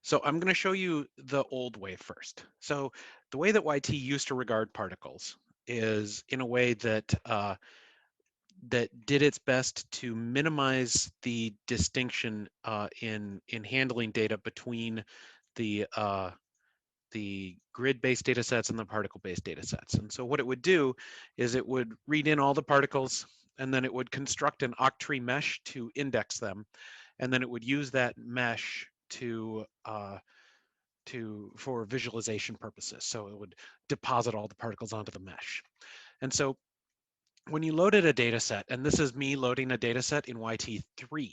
So I'm going to show you the old way first. So the way that YT used to regard particles is in a way that that did its best to minimize the distinction in handling data between the grid-based data sets and the particle-based data sets. And so what it would do is it would read in all the particles, and then it would construct an octree mesh to index them, and then it would use that mesh for visualization purposes. So it would deposit all the particles onto the mesh. And so when you loaded a data set, and this is me loading a data set in YT3,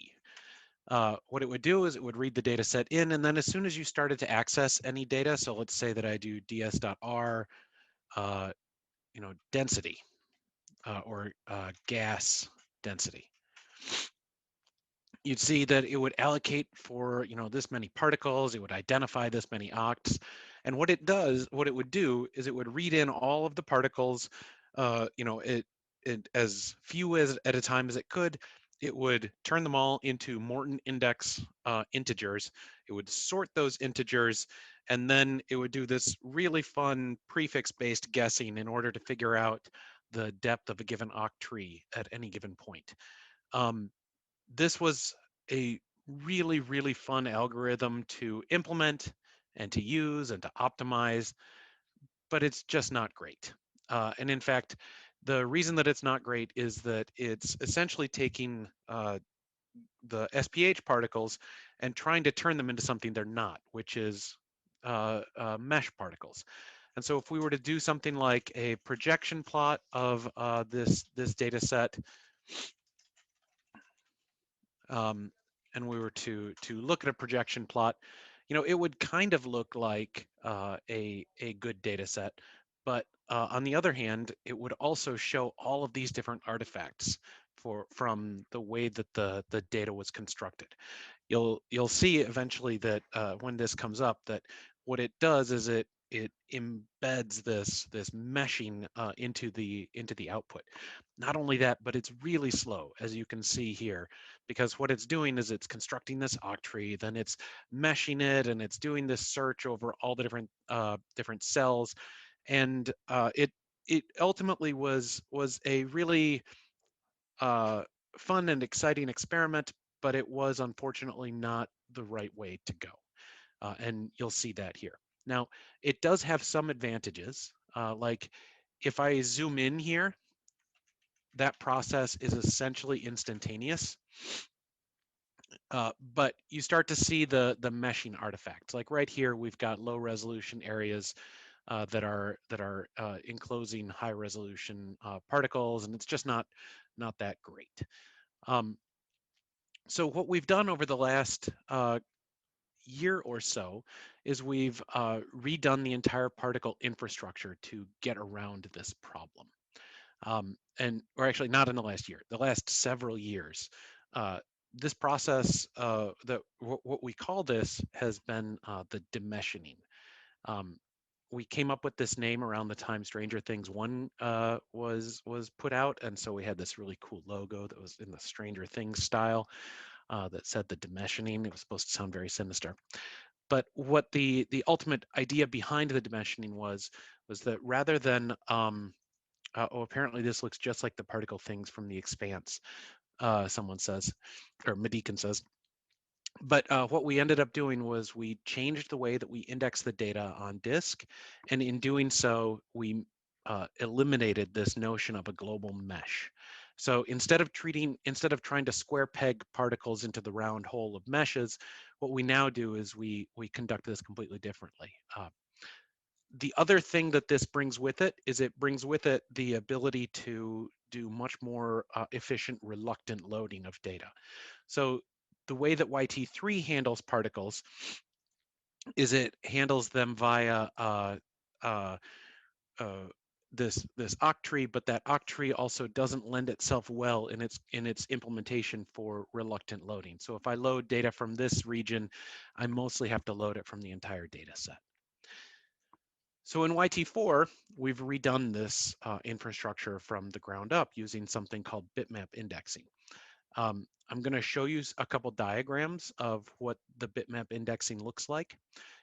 what it would do is it would read the data set in, and then as soon as you started to access any data, so let's say that I do ds.r, density, or gas density, you'd see that it would allocate for this many particles, it would identify this many octs, and what it would do is it would read in all of the particles, it as few as at a time as it could. It would turn them all into Morton index integers. It would sort those integers, and then it would do this really fun prefix-based guessing in order to figure out the depth of a given octree at any given point. Um, this was a really, really fun algorithm to implement and to use and to optimize, but it's just not great. And in fact, the reason that it's not great is that it's essentially taking the SPH particles and trying to turn them into something they're not, which is mesh particles. And so if we were to do something like a projection plot of this data set, um, and we were to look at a projection plot, it would kind of look like a good data set, but on the other hand, it would also show all of these different artifacts from the way that the data was constructed. You'll see eventually that when this comes up, that what it does is it embeds this meshing into the output. Not only that, but it's really slow, as you can see here, because what it's doing is it's constructing this octree, then it's meshing it, and it's doing this search over all the different cells, and it ultimately was a really uh, fun and exciting experiment, but it was unfortunately not the right way to go. And you'll see that here. Now, it does have some advantages, like if I zoom in here, that process is essentially instantaneous. But you start to see the meshing artifacts. Like right here, we've got low resolution areas that are enclosing high resolution particles, and it's just not that great. Um, so what we've done over the last year or so is we've redone the entire particle infrastructure to get around this problem. Or actually not in the last year, the last several years. Uh, this process, what we call this, has been the demeshioning. Um, we came up with this name around the time Stranger Things 1 was put out, and so we had this really cool logo that was in the Stranger Things style that said the demeshioning. It was supposed to sound very sinister. But what the ultimate idea behind the demeshioning was that rather than apparently this looks just like the particle things from The Expanse, someone says, or Medican says. But what we ended up doing was we changed the way that we index the data on disk, and in doing so, we eliminated this notion of a global mesh. So instead of trying to square peg particles into the round hole of meshes, what we now do is we conduct this completely differently. The other thing that this brings with it is it brings with it the ability to do much more efficient reluctant loading of data. So the way that YT3 handles particles is it handles them via uh, uh, this octree, but that octree also doesn't lend itself well in its implementation for reluctant loading. So if I load data from this region, I mostly have to load it from the entire data set. So in YT4, we've redone this infrastructure from the ground up using something called bitmap indexing. I'm going to show you a couple diagrams of what the bitmap indexing looks like.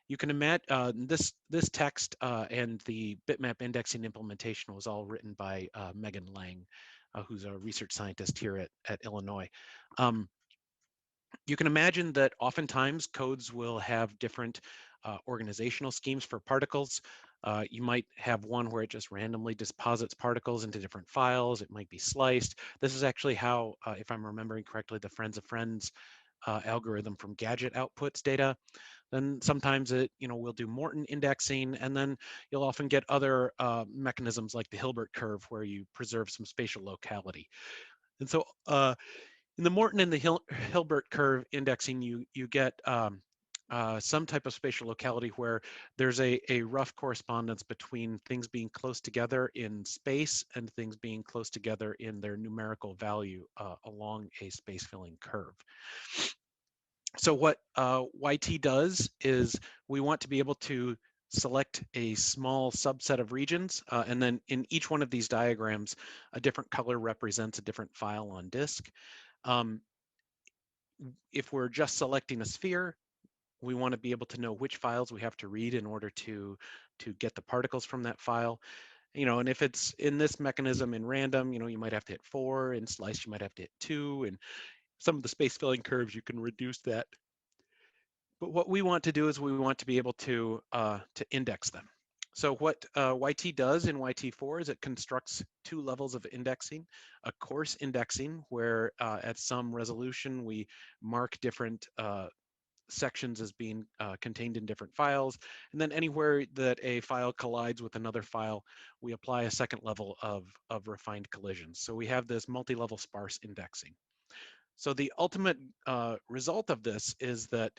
You can imagine this text and the bitmap indexing implementation was all written by Megan Lang, who's a research scientist here at Illinois. You can imagine that oftentimes codes will have different organizational schemes for particles. You might have one where it just randomly deposits particles into different files. It might be sliced. This is actually how, if I'm remembering correctly, the Friends of Friends algorithm from Gadget outputs data. Then sometimes it, we'll do Morton indexing, and then you'll often get other mechanisms like the Hilbert curve where you preserve some spatial locality. And so in the Morton and the Hilbert curve indexing, you get some type of spatial locality where there's a rough correspondence between things being close together in space and things being close together in their numerical value along a space-filling curve. So what yT does is we want to be able to select a small subset of regions, and then in each one of these diagrams, a different color represents a different file on disk. If we're just selecting a sphere, we want to be able to know which files we have to read in order to get the particles from that file. And if it's in this mechanism in random, you might have to hit 4, in slice you might have to hit 2, and some of the space filling curves you can reduce that. But what we want to do is we want to be able to index them. So what yT does in yT4 is it constructs 2 levels of indexing: a coarse indexing, where at some resolution we mark different sections as being contained in different files, and then anywhere that a file collides with another file, we apply a second level of refined collisions. So we have this multi-level sparse indexing. So the ultimate result of this is that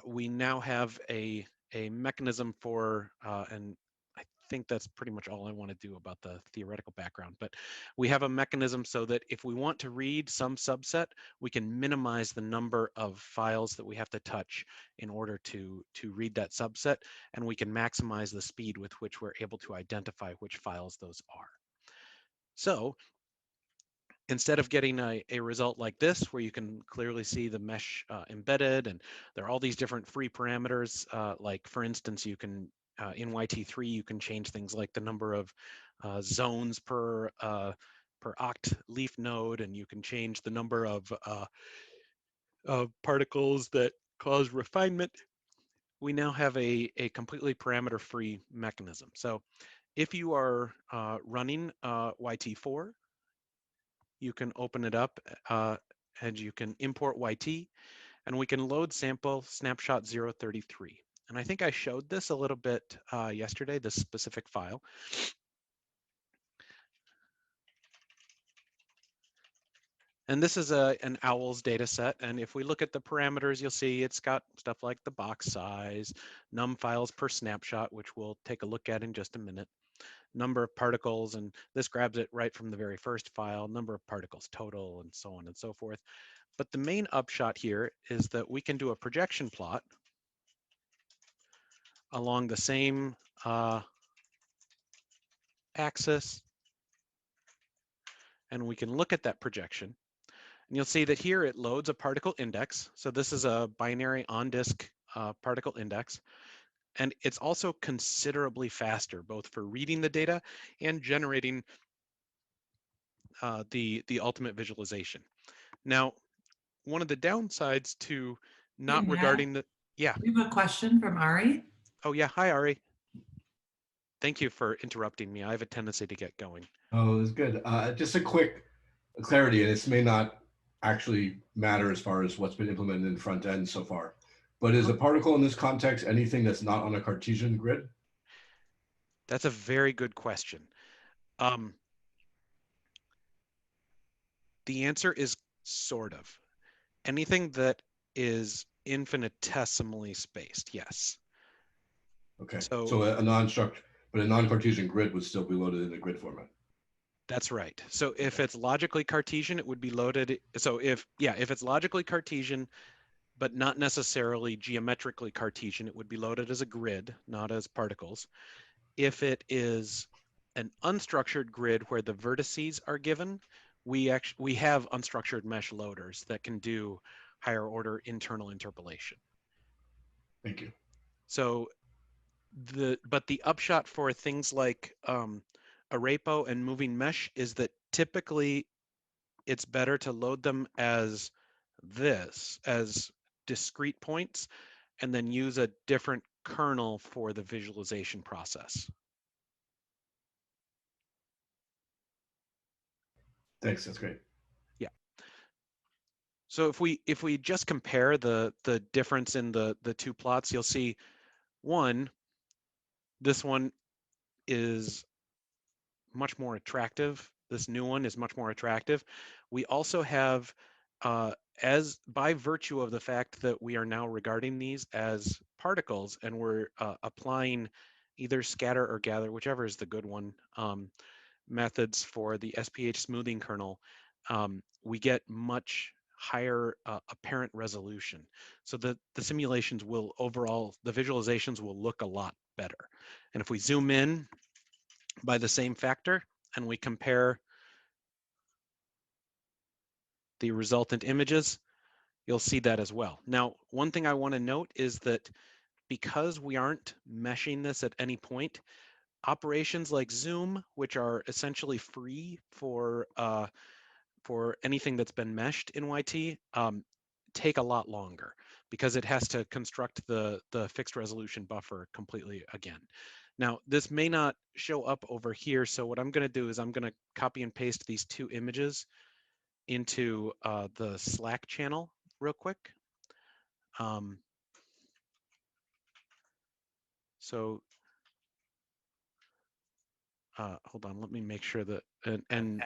we now have a mechanism for, and I think that's pretty much all I want to do about the theoretical background, but we have a mechanism so that if we want to read some subset, we can minimize the number of files that we have to touch in order to read that subset, and we can maximize the speed with which we're able to identify which files those are. So instead of getting a result like this, where you can clearly see the mesh embedded, and there are all these different free parameters, like for instance, you can, in yT3, you can change things like the number of zones per oct leaf node, and you can change the number of particles that cause refinement. We now have a completely parameter-free mechanism. So if you are running yT4, you can open it up and you can import yT, and we can load sample snapshot 033. And I think I showed this a little bit yesterday, this specific file. And this is an OWLS data set. And if we look at the parameters, you'll see it's got stuff like the box size, num files per snapshot, which we'll take a look at in just a minute, number of particles, and this grabs it right from the very first file, number of particles total, and so on and so forth. But the main upshot here is that we can do a projection plot along the same axis, and we can look at that projection. And you'll see that here it loads a particle index. So this is a binary on-disk particle index. And it's also considerably faster, both for reading the data and generating the ultimate visualization. Now, one of the downsides to Hey, not Matt, regarding the, yeah. we have a question from Ari. Oh yeah, hi Ari. Thank you for interrupting me. I have a tendency to get going. Oh, it was good. Just a quick clarity, and this may not actually matter as far as what's been implemented in front end so far, but is a particle in this context anything that's not on a Cartesian grid? That's a very good question. The answer is sort of. Anything that is infinitesimally spaced, yes. Okay, So so a non-struct, but a non-Cartesian grid would still be loaded in the grid format. that's right. So if Okay. it's logically Cartesian, it would be loaded. So if it's logically Cartesian, but not necessarily geometrically Cartesian, it would be loaded as a grid, not as particles. If it is an unstructured grid where the vertices are given, we have unstructured mesh loaders that can do higher order internal interpolation. Thank you. So but the upshot for things like ArrayPo and moving mesh is that typically it's better to load them as discrete points, and then use a different kernel for the visualization process. Thanks. That's great. Yeah. So if we just compare the difference in the two plots, you'll see this one is much more attractive. This new one is much more attractive. We also have, as by virtue of the fact that we are now regarding these as particles, and we're applying either scatter or gather, whichever is the good one, methods for the SPH smoothing kernel, we get much higher apparent resolution. So the simulations will overall, the visualizations will look a lot better. And if we zoom in by the same factor and we compare the resultant images, you'll see that as well. Now, one thing I want to note is that because we aren't meshing this at any point, operations like zoom, which are essentially free for anything that's been meshed in YT, take a lot longer because it has to construct the fixed resolution buffer completely again. Now, this may not show up over here, so what I'm going to do is I'm going to copy and paste these two images into the Slack channel real quick. So hold on, let me make sure that, and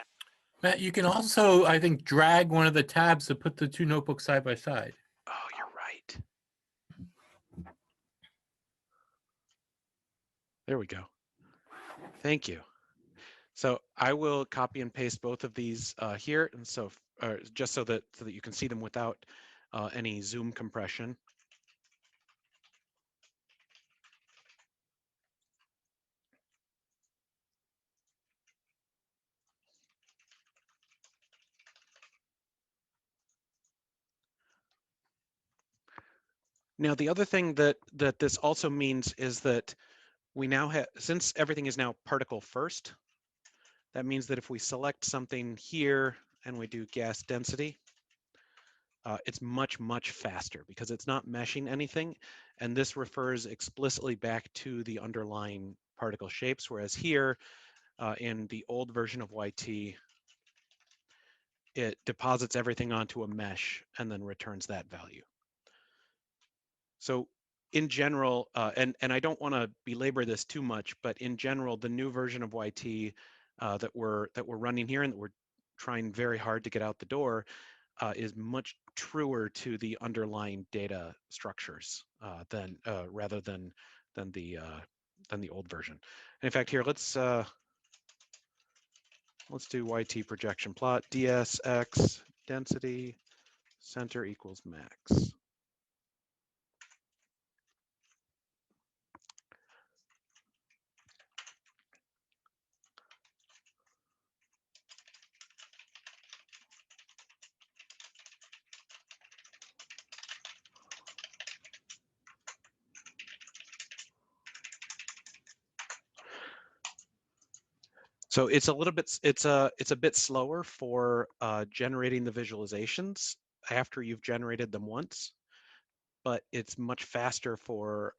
Matt, you can also, I think, drag one of the tabs to put the two notebooks side by side. oh, you're right. There we go. Thank you. So I will copy and paste both of these here, and so just so that you can see them without any zoom compression. Now, the other thing that this also means is that we now have, since everything is now particle first, that means that if we select something here and we do gas density, it's much, much faster because it's not meshing anything. And this refers explicitly back to the underlying particle shapes, whereas here in the old version of YT, it deposits everything onto a mesh and then returns that value. So in general, and I don't want to belabor this too much, but in general, the new version of YT that we're running here and that we're trying very hard to get out the door is much truer to the underlying data structures than rather than the old version. And in fact, here let's do YT projection plot, DSX density center equals max. So it's a little bit, it's a bit slower for generating the visualizations after you've generated them once, but it's much faster for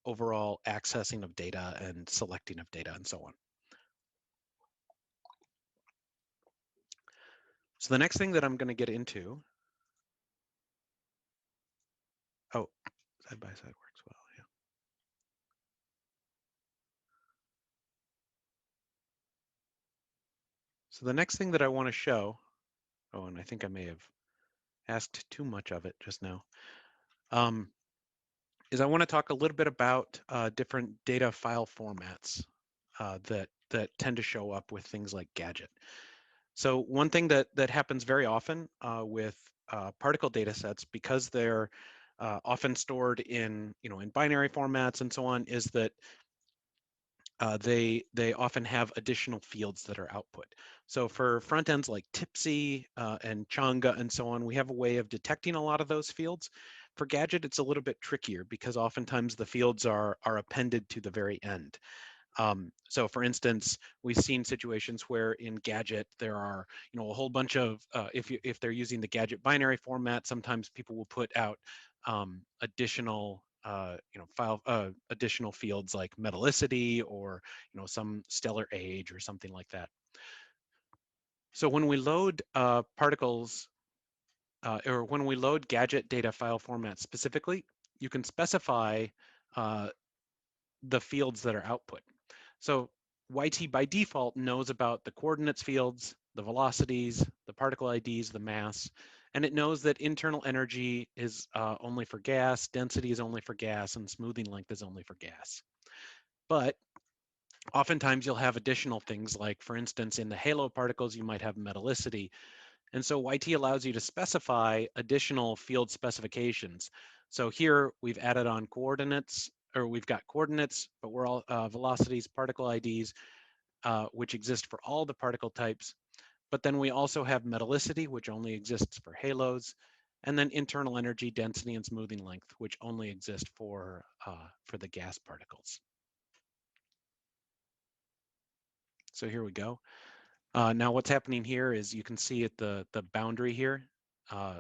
overall accessing of data and selecting of data and so on. So the next thing that I'm going to get into, oh, side by side works well, yeah. So the next thing that I want to show, oh, and I think I may have asked too much of it just now, is I want to talk a little bit about different data file formats that tend to show up with things like Gadget. So one thing that happens very often with particle data sets, because they're often stored in in binary formats and so on, is that they often have additional fields that are output. So for front ends like Tipsy and Changa and so on, we have a way of detecting a lot of those fields. For Gadget, it's a little bit trickier because oftentimes the fields are appended to the very end. So for instance, we've seen situations where in Gadget there are, a whole bunch of, if they're using the Gadget binary format, sometimes people will put out additional additional fields like metallicity or some stellar age or something like that. So when we load particles or when we load Gadget data file format specifically, you can specify the fields that are output. So yT by default knows about the coordinates fields, the velocities, the particle IDs, the mass, and it knows that internal energy is only for gas, density is only for gas, and smoothing length is only for gas. But oftentimes you'll have additional things like, for instance, in the halo particles, you might have metallicity. And so yT allows you to specify additional field specifications. So here we've added on coordinates, or we've got coordinates, but we're all velocities, particle IDs, which exist for all the particle types. But then we also have metallicity, which only exists for halos, and then internal energy, density, and smoothing length, which only exist for the gas particles. So here we go. Now what's happening here is you can see at the boundary here,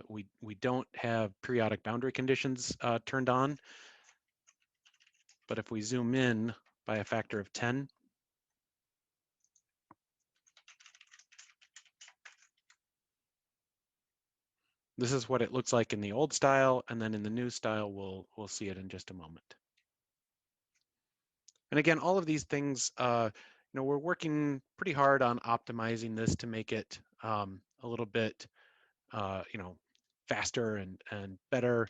we don't have periodic boundary conditions turned on, but if we zoom in by a factor of 10, this is what it looks like in the old style, and then in the new style, we'll see it in just a moment. And again, all of these things, we're working pretty hard on optimizing this to make it a little bit, faster and better.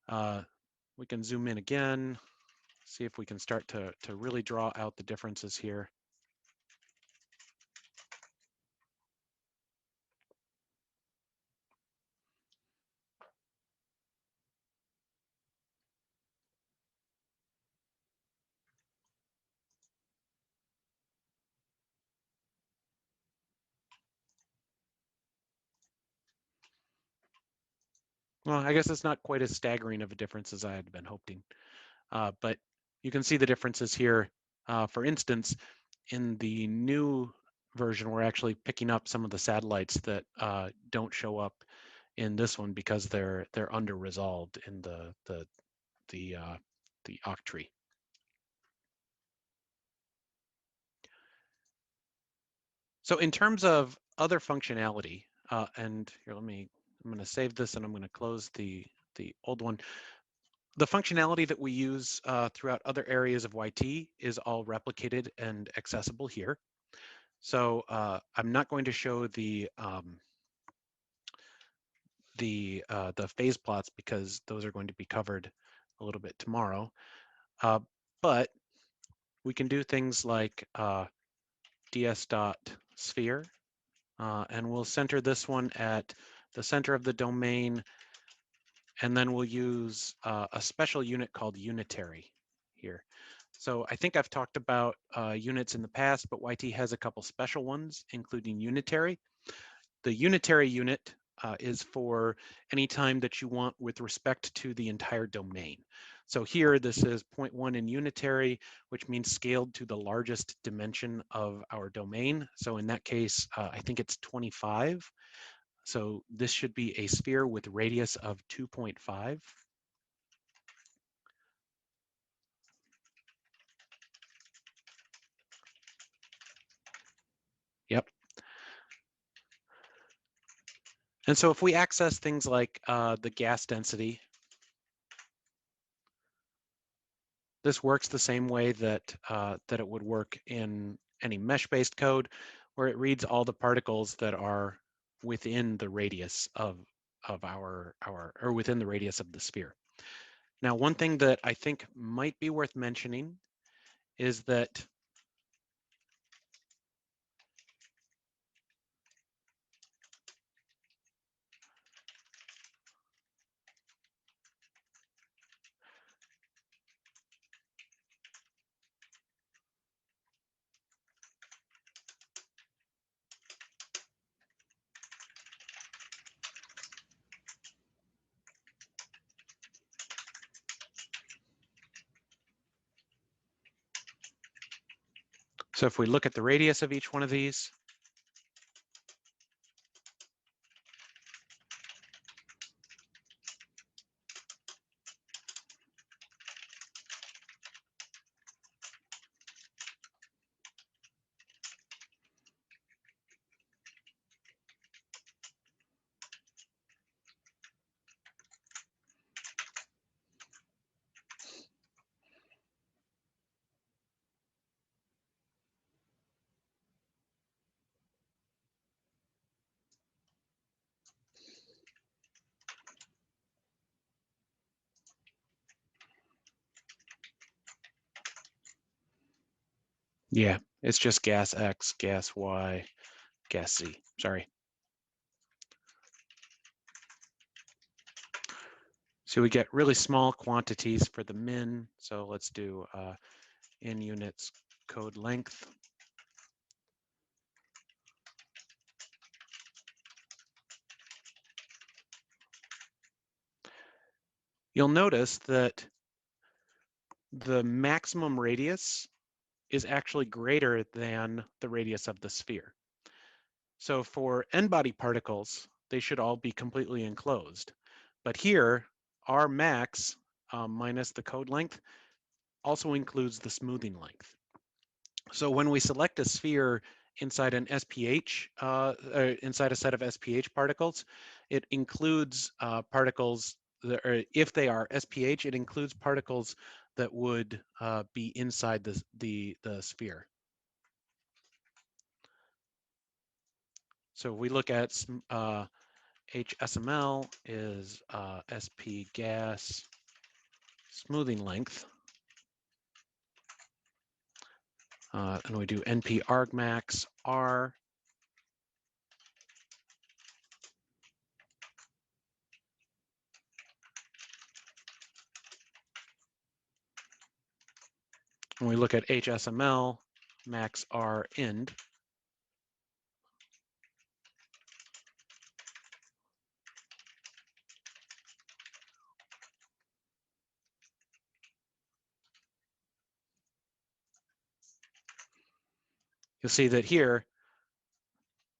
We can zoom in again, see if we can start to really draw out the differences here. Well, I guess it's not quite as staggering of a difference as I had been hoping, but you can see the differences here. For instance, in the new version, we're actually picking up some of the satellites that don't show up in this one because they're under resolved in the octree. So in terms of other functionality, and here, I'm going to save this and I'm going to close the old one. The functionality that we use throughout other areas of yT is all replicated and accessible here. So I'm not going to show the phase plots because those are going to be covered a little bit tomorrow. But we can do things like ds.sphere, and we'll center this one at the center of the domain, and then we'll use a special unit called Unitary here. So I think I've talked about units in the past, but yT has a couple special ones, including Unitary. The Unitary unit is for any time that you want with respect to the entire domain. So here, this is 0.1 in Unitary, which means scaled to the largest dimension of our domain. So in that case, I think it's 25. So this should be a sphere with radius of 2.5. Yep. And so if we access things like the gas density, this works the same way that that it would work in any mesh-based code, where it reads all the particles that are within the radius of our or within the radius of the sphere. Now, one thing that I think might be worth mentioning is that So if we look at the radius of each one of these, yeah, it's just gas X, gas Y, gas Z, sorry. So we get really small quantities for the min. So let's do in units code length. You'll notice that the maximum radius is actually greater than the radius of the sphere. So for n-body particles, they should all be completely enclosed. But here, our max minus the code length also includes the smoothing length. So when we select a sphere inside an SPH, inside a set of SPH particles, it includes particles that are, if they are SPH, it includes particles that would be inside the sphere. So we look at HSML is SP gas smoothing length. And we do NP argmax R. When we look at HSML max R end. You'll see that here,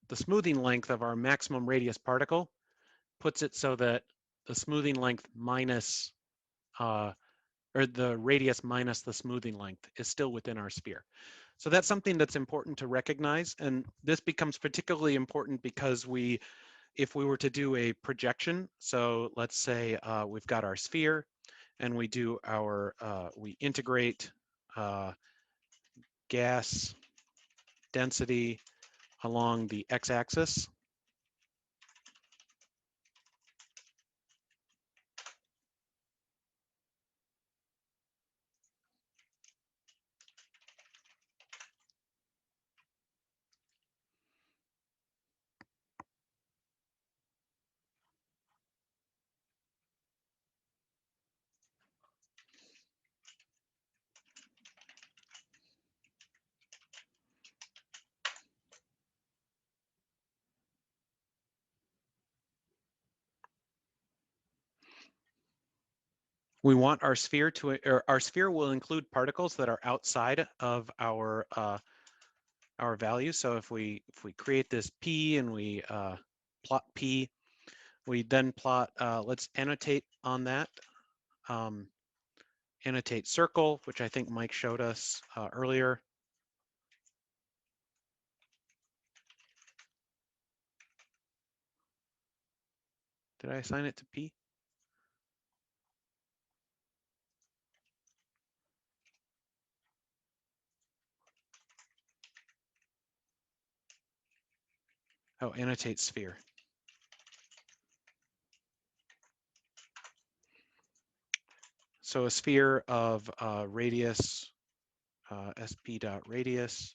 the smoothing length of our maximum radius particle puts it so that the smoothing length minus, or the radius minus the smoothing length is still within our sphere. So that's something that's important to recognize. And this becomes particularly important because if we were to do a projection, so let's say we've got our sphere and we do our, we integrate gas density along the x-axis. We want our sphere to, or our sphere will include particles that are outside of our value. So if we create this P and we plot P, we then plot, let's annotate on that. Annotate circle, which I think Mike showed us earlier. Did I assign it to P? Oh, annotate sphere. So a sphere of radius, sp dot radius.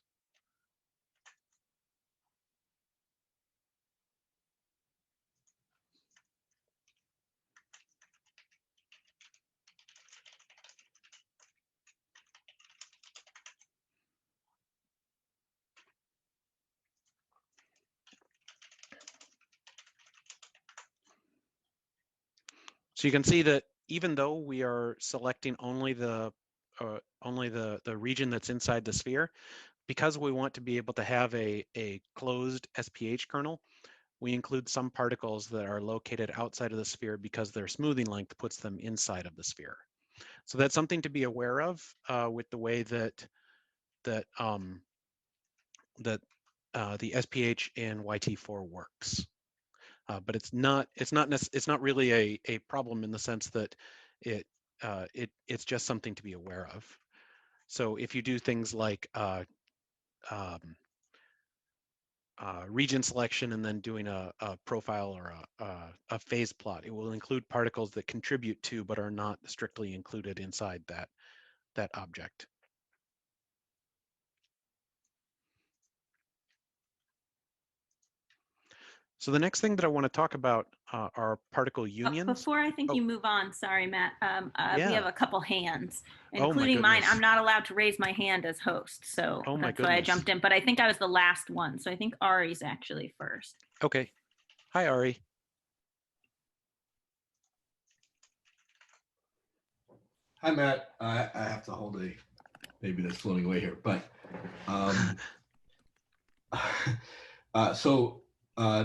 So you can see that even though we are selecting only the region that's inside the sphere, because we want to be able to have a closed SPH kernel, we include some particles that are located outside of the sphere because their smoothing length puts them inside of the sphere. So that's something to be aware of with the way that the SPH in YT4 works. But it's not really a problem in the sense that it's just something to be aware of. So if you do things like region selection and then doing a profile or a phase plot, it will include particles that contribute to but are not strictly included inside that object. So the next thing that I want to talk about are particle unions. Before I think you move on, sorry, Matt, we Yeah. have a couple hands, Oh, my including mine. goodness. I'm not allowed to raise my hand as host, so Oh, my that's why I goodness. jumped in. But I think I was the last one, so I think Ari's actually first. Okay. Hi, Ari. Hi, Matt. I have to hold a baby that's floating away here, but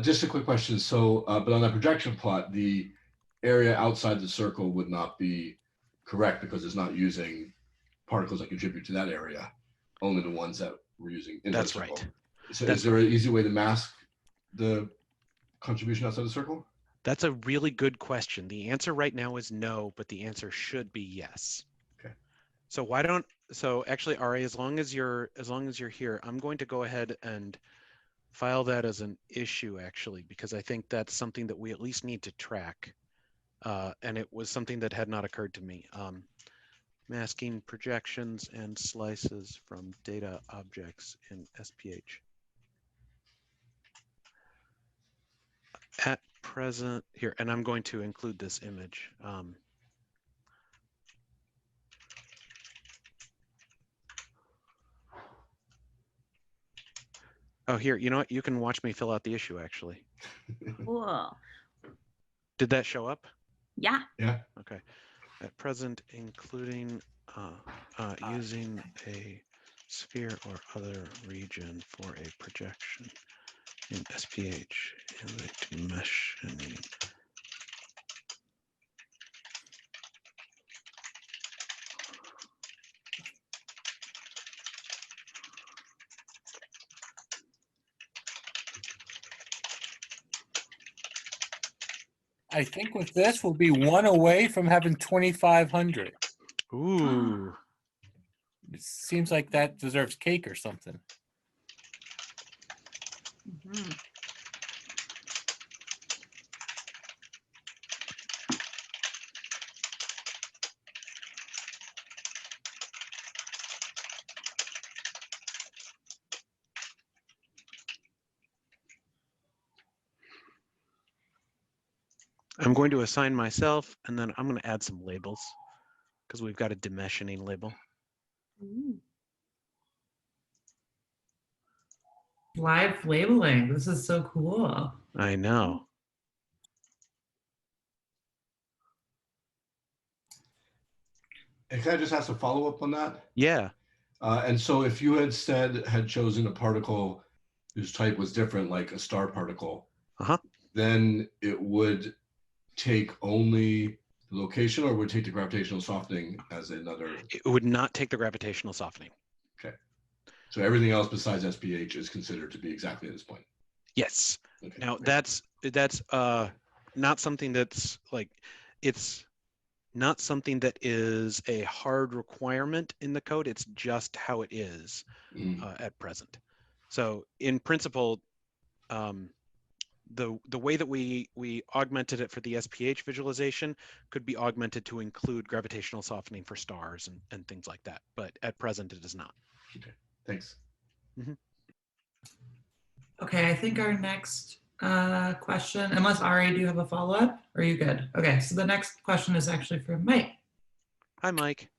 just a quick question. So, but on that projection plot, the area outside the circle would not be correct because it's not using particles that contribute to that area, only the ones that we're using inside That's the circle. right. So That's is there an easy way to mask the contribution outside the circle? That's a really good question. The answer right now is no, but the answer should be yes. Okay. So actually, Ari, as long as you're here, I'm going to go ahead and file that as an issue, actually, because I think that's something that we at least need to track. And it was something that had not occurred to me. Masking projections and slices from data objects in SPH. At present here, and I'm going to include this image. Oh, here, you know what? You can watch me fill out the issue, actually. Cool. Did that show up? Yeah. Yeah. Okay. At present, including using a sphere or other region for a projection in SPH in the dimensioning. I think with this, we'll be one away from having 2,500. Ooh. It seems like that deserves cake or something. Mhm. I'm going to assign myself, and then I'm going to add some labels because we've got a dimensioning label. Ooh. Live labeling. This is so cool. I know. And can I just ask a follow-up on that? Yeah. And so if you had chosen a particle whose type was different, like a star particle, then it would take only the location, or would take the gravitational softening as another? It would not take the gravitational softening. Okay. So everything else besides SPH is considered to be exactly at this point. Yes. Okay, Now great. that's not something that's like, it's not something that is a hard requirement in the code. It's just how it is at present. So in principle, the way that we augmented it for the SPH visualization could be augmented to include gravitational softening for stars and things like that. But at present, it is not. Okay, thanks. Mm-hmm. Okay, I think our next question, unless Ari, do you have a follow-up? Or are you good? Okay, so the next question is actually from Mike. Hi, Mike.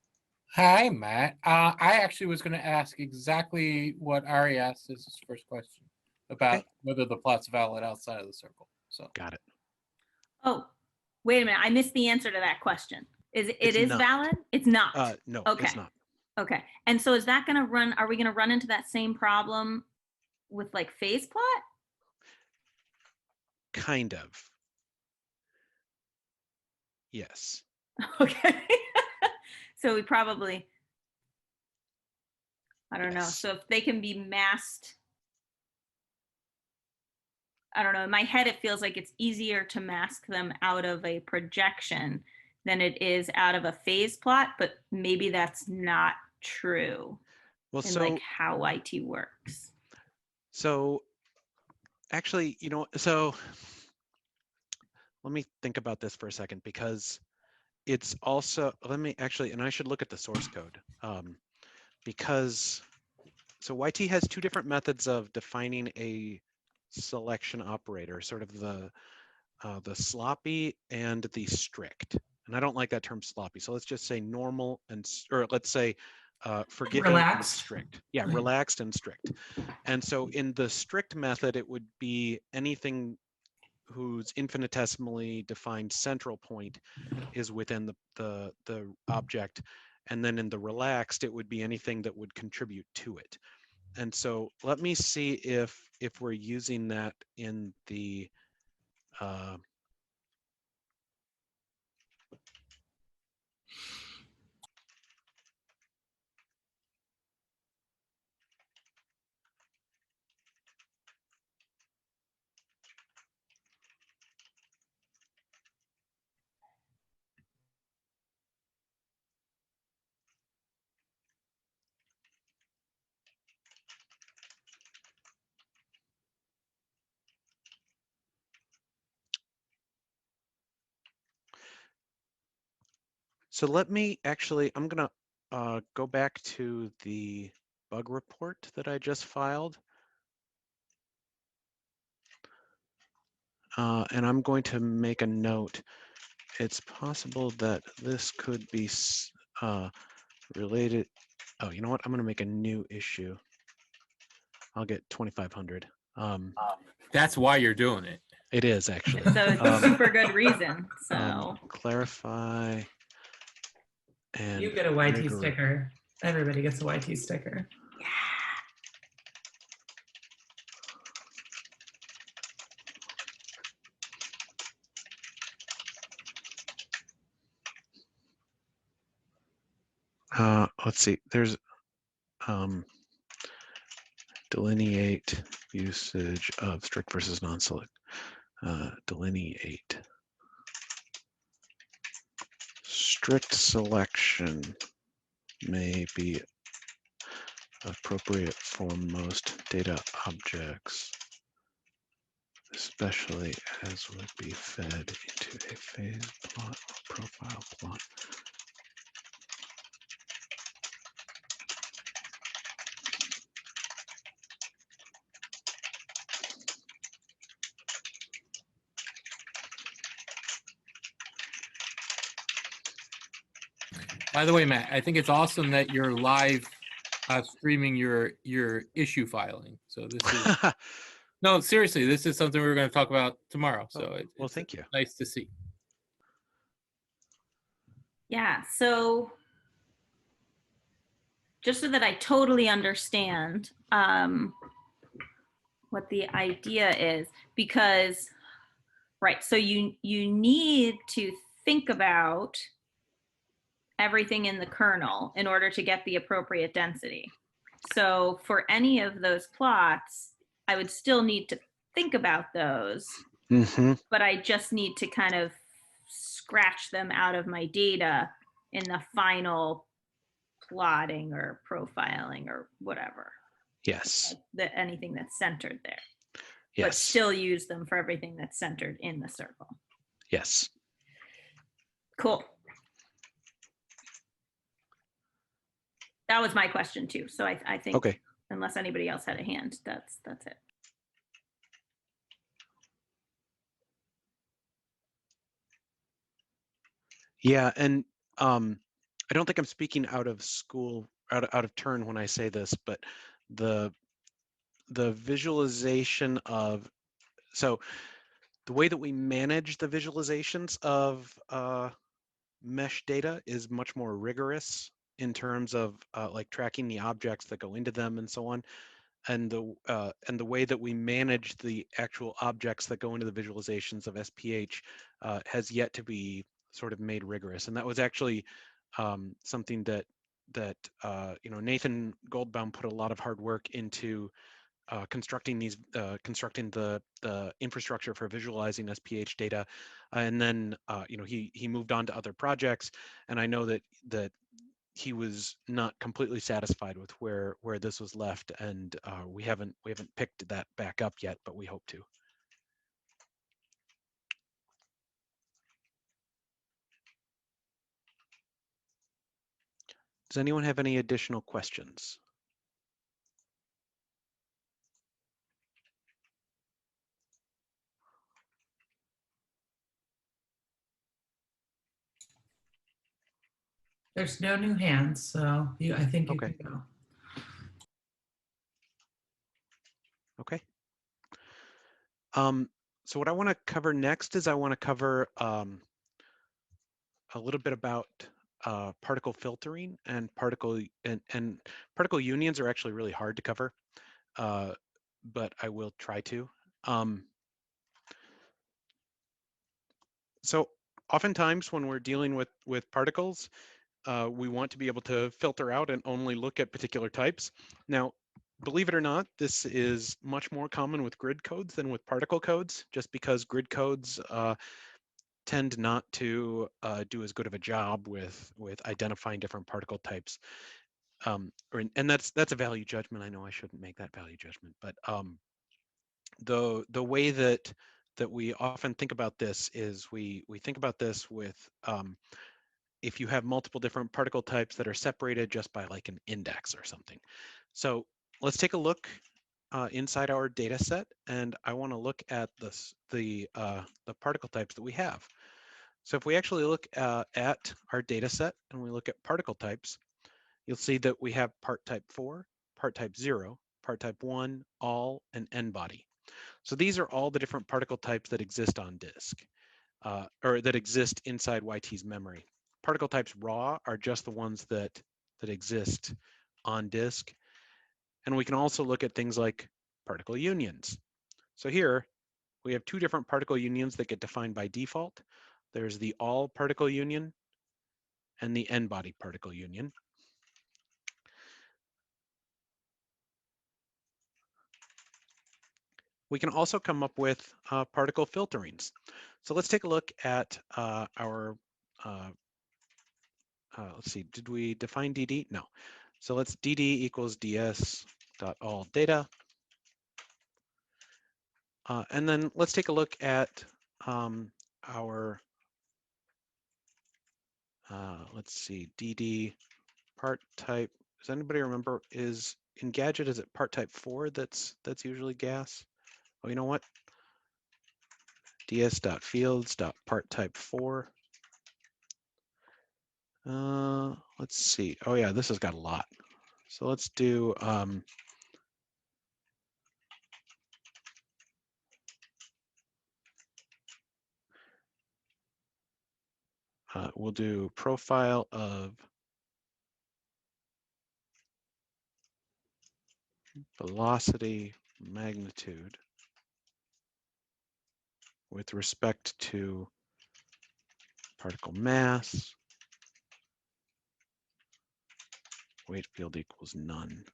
Hi, Matt. I actually was going to ask exactly what Ari asked as his first question about whether the plot's valid outside of the circle. So Got it. Oh, wait a minute. I missed the answer to that question. It It's is not. valid? It's not. No, Okay. it's not. Okay. And so is that going to run, are we going to run into that same problem with like phase plot? Kind of. Yes. Okay. So we probably, I don't know. Yes. So if they can be masked, I don't know. In my head, it feels like it's easier to mask them out of a projection than it is out of a phase plot, but maybe that's not true Well, in like how YT works. so actually, so let me think about this for a second, because it's also, let me actually, and I should look at the source code, because, so YT has two different methods of defining a selection operator, sort of the sloppy and the strict. And I don't like that term sloppy. So let's just say normal or let's say forgiving and Relaxed. strict. Yeah, relaxed and strict. And so in the strict method, it would be anything whose infinitesimally defined central point is within the object. And then in the relaxed, it would be anything that would contribute to it. And so let me see if we're using that in the so let me actually, I'm going to go back to the bug report that I just filed. And I'm going to make a note. It's possible that this could be related. Oh, you know what? I'm going to make a new issue. I'll get 2,500. That's why you're doing it. It is actually. So it's a super good reason. So Clarify. And You get a YT rigor. sticker. Everybody gets a YT sticker. yeah. Let's see. There's delineate usage of strict versus non-select. Delineate. Strict selection may be appropriate for most data objects, especially as would be fed into a phase plot or profile plot. By the way, Matt, I think it's awesome that you're live streaming your issue filing. So this is no, seriously, this is something we're going to talk about tomorrow. So Well, it's thank you. nice to see. Yeah. So just so that I totally understand what the idea is, because, right, so you need to think about everything in the kernel in order to get the appropriate density. So for any of those plots, I would still need to think about those, but I just need to kind of scratch them out of my data in the final plotting or profiling or whatever. Yes. Anything that's centered there. Yes. But still use them for everything that's centered in the circle. Yes. Cool. That was my question too. So I think, okay. Unless anybody else had a hand, that's it. Yeah, and I don't think I'm speaking out of school, out of turn when I say this, but the visualization of, so the way that we manage the visualizations of mesh data is much more rigorous in terms of like tracking the objects that go into them and so on. And the way that we manage the actual objects that go into the visualizations of SPH has yet to be sort of made rigorous. And that was actually something that Nathan Goldbaum put a lot of hard work into constructing the infrastructure for visualizing SPH data, and then he moved on to other projects, and I know that he was not completely satisfied with where this was left, and we haven't picked that back up yet, but we hope to. Does anyone have any additional questions? There's no new hands, so I think you Okay. can go. Okay. So what I want to cover next is I want to cover a little bit about particle filtering and particle unions are actually really hard to cover, but I will try to. So oftentimes when we're dealing with particles, we want to be able to filter out and only look at particular types. Now, believe it or not, this is much more common with grid codes than with particle codes, just because grid codes tend not to do as good of a job with identifying different particle types. And that's a value judgment. I know I shouldn't make that value judgment, but the way that we often think about this is we think about this with if you have multiple different particle types that are separated just by like an index or something. So let's take a look inside our data set, and I want to look at the particle types that we have. So if we actually look at our data set and we look at particle types, you'll see that we have part type 4, part type 0, part type 1, all, and n-body. So these are all the different particle types that exist on disk, or that exist inside yT's memory. Particle types raw are just the ones that exist on disk. And we can also look at things like particle unions. So here we have two different particle unions that get defined by default. There's the all particle union and the n-body particle union. We can also come up with particle filterings. So let's take a look at our, let's see, did we define DD? No. So let's DD equals ds dot all data. And then let's take a look at our, let's see, DD part type. Does anybody remember, is in Gadget, is it part type 4 that's usually gas? Oh, you know what? ds.fields.part type 4. Let's see. Oh yeah, this has got a lot. So let's do we'll do profile of velocity magnitude with respect to particle mass, weight field equals none.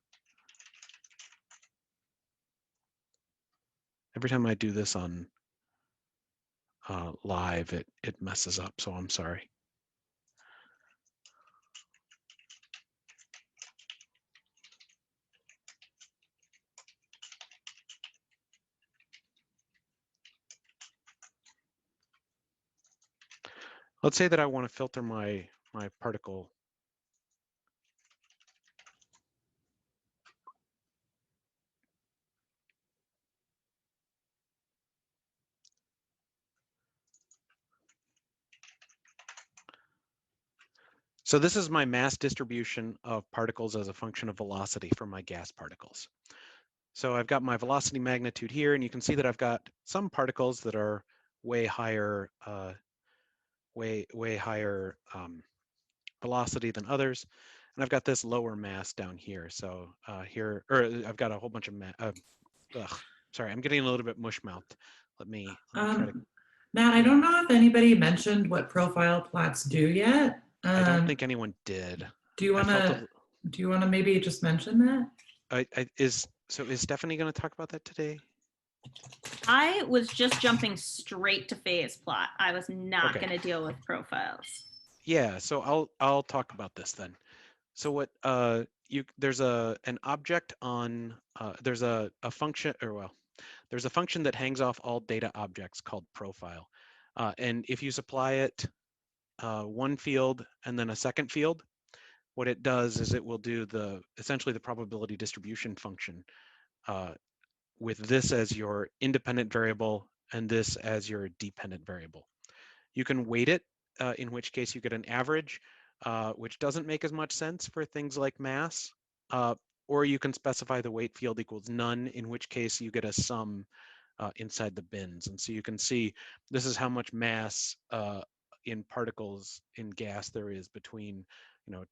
Every time I do this on live, it messes up, so I'm sorry. Let's say that I want to filter my particle. So this is my mass distribution of particles as a function of velocity for my gas particles. So I've got my velocity magnitude here, and you can see that I've got some particles that are way higher, way higher velocity than others. And I've got this lower mass down here. So here, or I've got a whole bunch of sorry, I'm getting a little bit mush-mouthed. Let me try to. Matt, I don't know if anybody mentioned what profile plots do yet. I don't think anyone did. Do you want to maybe just mention that? Is Stephanie going to talk about that today? I was just jumping straight to phase plot. I was not Okay. going to deal with profiles. Yeah, so I'll talk about this then. So what there's an object on there's a function, or well, there's a function that hangs off all data objects called profile. And if you supply it one field and then a second field, what it does is it will do essentially the probability distribution function with this as your independent variable and this as your dependent variable. You can weight it, in which case you get an average, which doesn't make as much sense for things like mass, or you can specify the weight field equals none, in which case you get a sum inside the bins. And so you can see this is how much mass in particles in gas there is between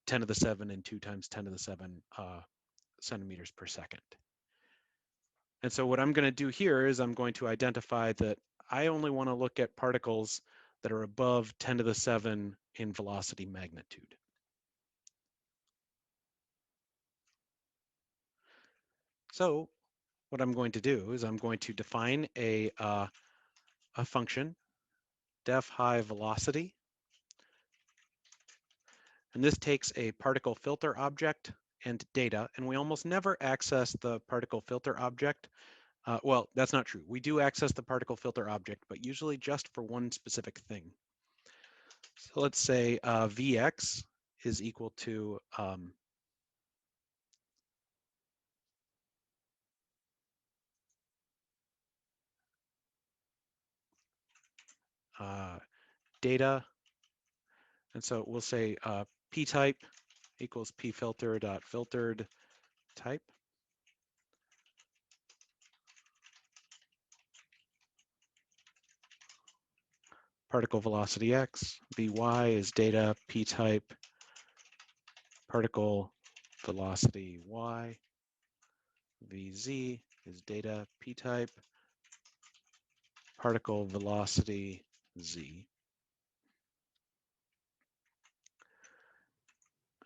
10 to the 7 and 2 times 10 to the 7 centimeters per second. And so what I'm going to do here is I'm going to identify that I only want to look at particles that are above 10 to the 7 in velocity magnitude. So what I'm going to do is I'm going to define a function, def high velocity. And this takes a particle filter object and data, and we almost never access the particle filter object. Well, that's not true. We do access the particle filter object, but usually just for one specific thing. So let's say Vx is equal to data, and so we'll say p type equals p filter dot filtered type. Particle velocity x, Vy is data, p type, particle velocity y, Vz is data, p type, particle velocity z.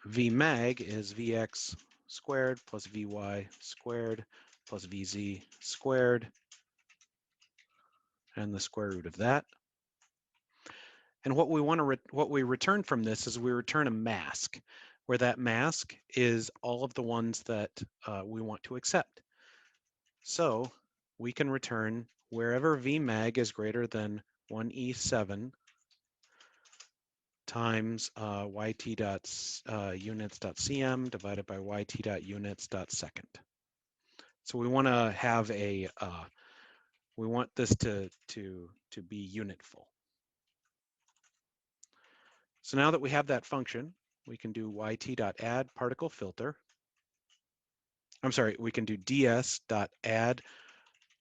Vmag is Vx squared plus Vy squared plus Vz squared, and the square root of that. And what we return from this is we return a mask, where that mask is all of the ones that we want to accept. So we can return wherever Vmag is greater than 1e7 times yt.units.cm divided by yt.units.second. So we want to have we want this to be unitful. So now that we have that function, we can do yt.add particle filter. I'm sorry, we can do ds.add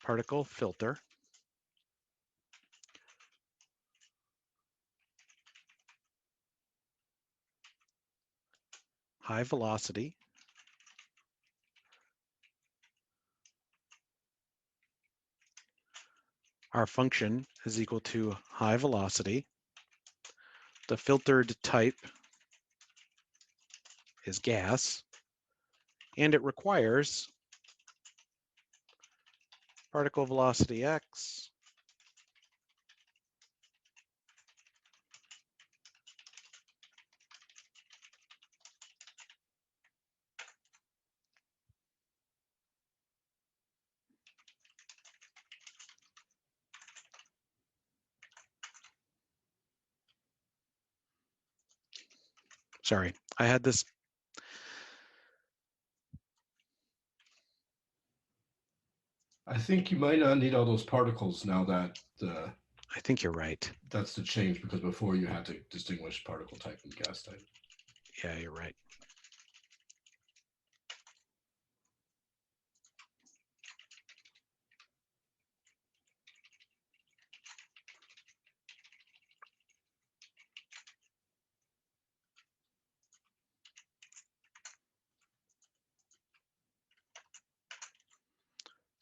particle filter. High velocity. Our function is equal to high velocity. The filtered type is gas, and it requires particle velocity x sorry, I had this. I think you might not need all those particles now that I think you're right. that's the change, because before you had to distinguish particle type and gas type. Yeah, you're right.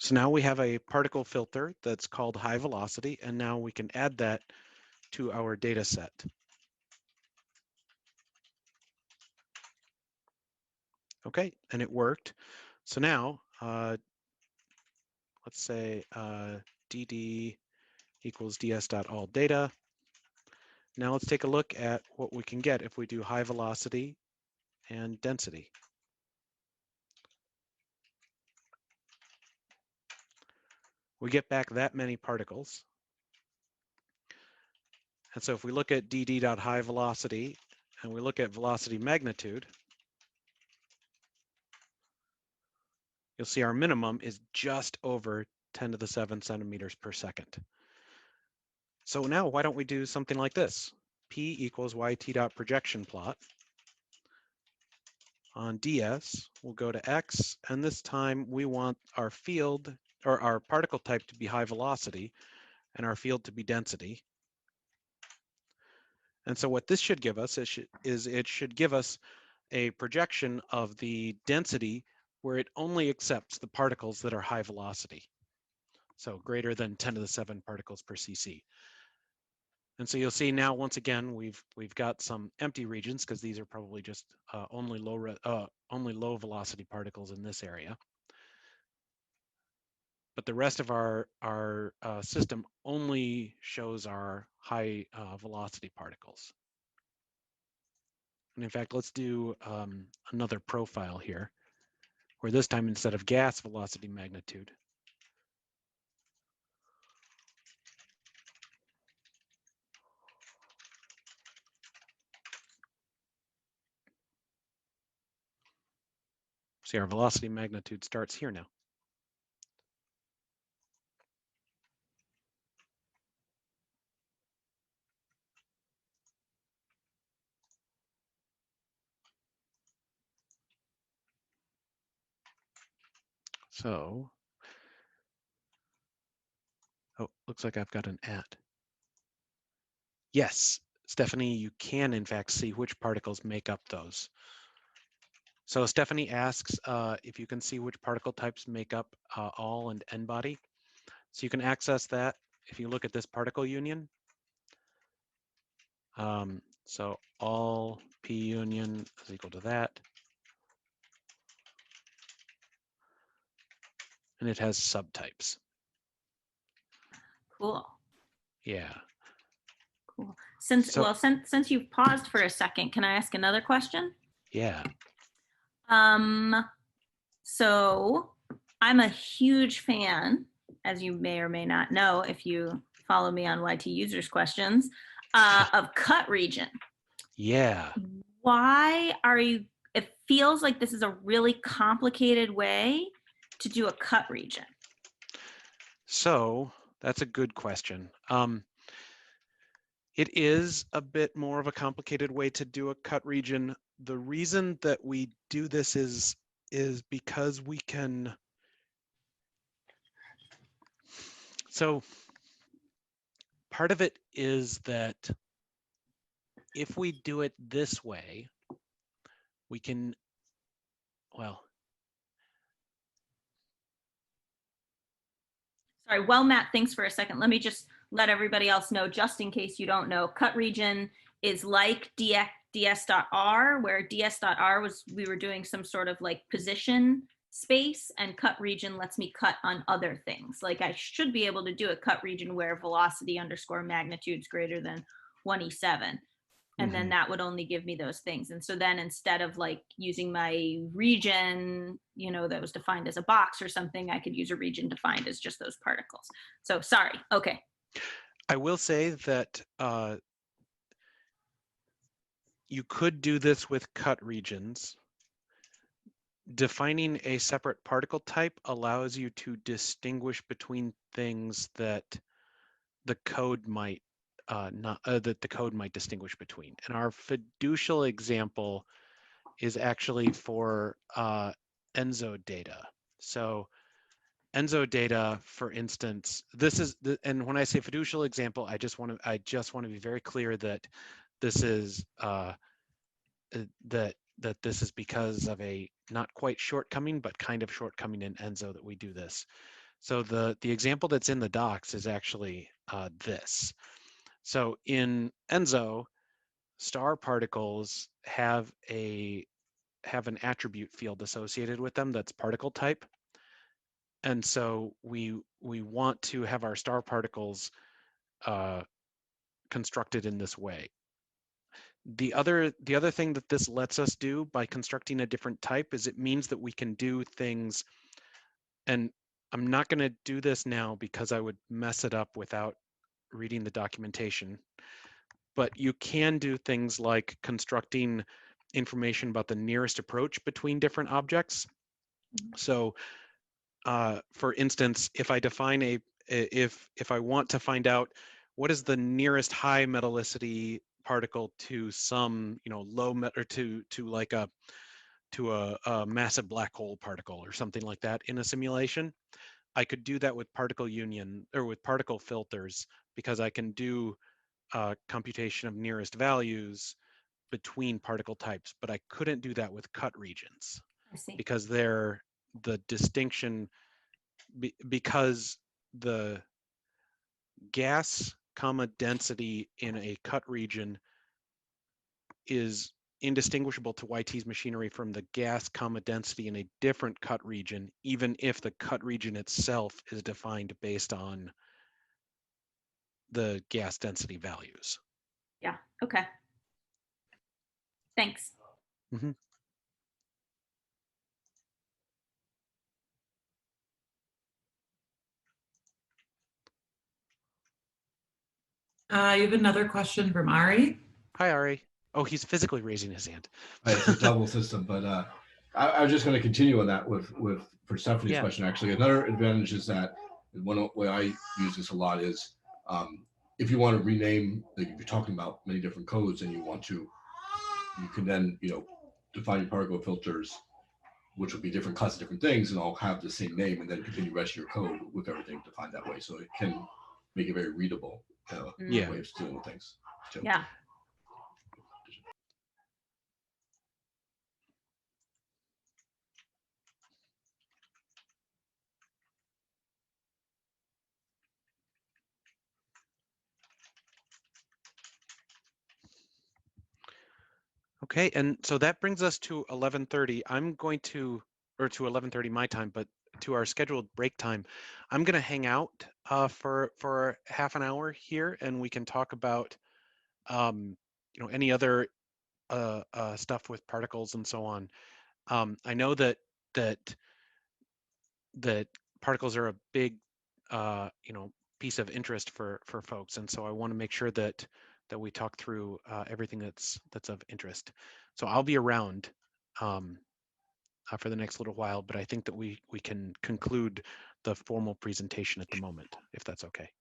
So now we have a particle filter that's called high velocity, and now we can add that to our data set. Okay, and it worked. So now, let's say dd equals ds.all data. Now let's take a look at what we can get if we do high velocity and density. We get back that many particles. And so if we look at dd.high velocity and we look at velocity magnitude, you'll see our minimum is just over 10 to the 7 centimeters per second. So now why don't we do something like this? P equals yt dot projection plot. On ds, we'll go to x, and this time we want our field or our particle type to be high velocity and our field to be density. And so what this should give us is it should give us a projection of the density where it only accepts the particles that are high velocity. So greater than 10 to the 7 particles per cc. And so you'll see now, once again, we've got some empty regions because these are probably just only low velocity particles in this area. But the rest of our system only shows our high velocity particles. And in fact, let's do another profile here, where this time instead of gas velocity magnitude, see our velocity magnitude starts here now. So, oh, looks like I've got an at. Yes, Stephanie, you can in fact see which particles make up those. So Stephanie asks if you can see which particle types make up all and n body. So you can access that if you look at this particle union. So all P union is equal to that. And it has subtypes. Cool. Yeah. Cool. Since So- since you've paused for a second, can I ask another question? Yeah. So I'm a huge fan, as you may or may not know if you follow me on YT users questions, of cut region. Yeah. Why are you, it feels like this is a really complicated way to do a cut region. So that's a good question. It is a bit more of a complicated way to do a cut region. The reason that we do this is because we can. So part of it is that if we do it this way, we can, well. Sorry, while Matt thinks for a second, let me just let everybody else know, just in case you don't know, cut region is like ds.r, where ds.r was, we were doing some sort of like position space, and cut region lets me cut on other things. Like I should be able to do a cut region where velocity underscore magnitude is greater than 1e7. And then that would only give me those things. And so then instead of like using my region, you know, that was defined as a box or something, I could use a region defined as just those particles. So sorry. Okay. I will say that you could do this with cut regions. Defining a separate particle type allows you to distinguish between things that the code might that the code might distinguish between. And our fiducial example is actually for ENSO data. So ENSO data, for instance, this is and when I say fiducial example, I just want to be very clear that this is that this is because of a not quite shortcoming, but kind of shortcoming in ENSO that we do this. So the example that's in the docs is actually this. So in ENSO, star particles have an attribute field associated with them that's particle type. And so we want to have our star particles constructed in this way. The other thing that this lets us do by constructing a different type is it means that we can do things, and I'm not going to do this now because I would mess it up without reading the documentation, but you can do things like constructing information about the nearest approach between different objects. So for instance, if I define if I want to find out what is the nearest high metallicity particle to some, low or to like a massive black hole particle or something like that in a simulation, I could do that with particle union or with particle filters, because I can do computation of nearest values between particle types, but I couldn't do that with cut regions I see. because the distinction, because the gas comma density in a cut region is indistinguishable to YT's machinery from the gas comma density in a different cut region, even if the cut region itself is defined based on the gas density values. Yeah. Okay. Thanks. Mhm. You have another question from Ari. Hi, Ari. Oh, he's physically raising his hand. It's a double system, but I was just going to continue on that with Persephone's Yeah. question. Actually, another advantage is that one way I use this a lot is if you want to rename, like if you're talking about many different codes and you want to, you can then define your particle filters, which will be different class of different things, and all have the same name, and then continue the rest of your code with everything defined that way. So it can make it very readable Yeah. way of dealing with things. So, Yeah. Okay, and so that brings us to 11:30. I'm going to, or to 11:30 my time, but to our scheduled break time. I'm going to hang out for half an hour here, and we can talk about any other stuff with particles and so on. I know that particles are a big piece of interest for folks, and so I want to make sure that we talk through everything that's of interest. So I'll be around for the next little while, but I think that we can conclude the formal presentation at the moment, if that's okay.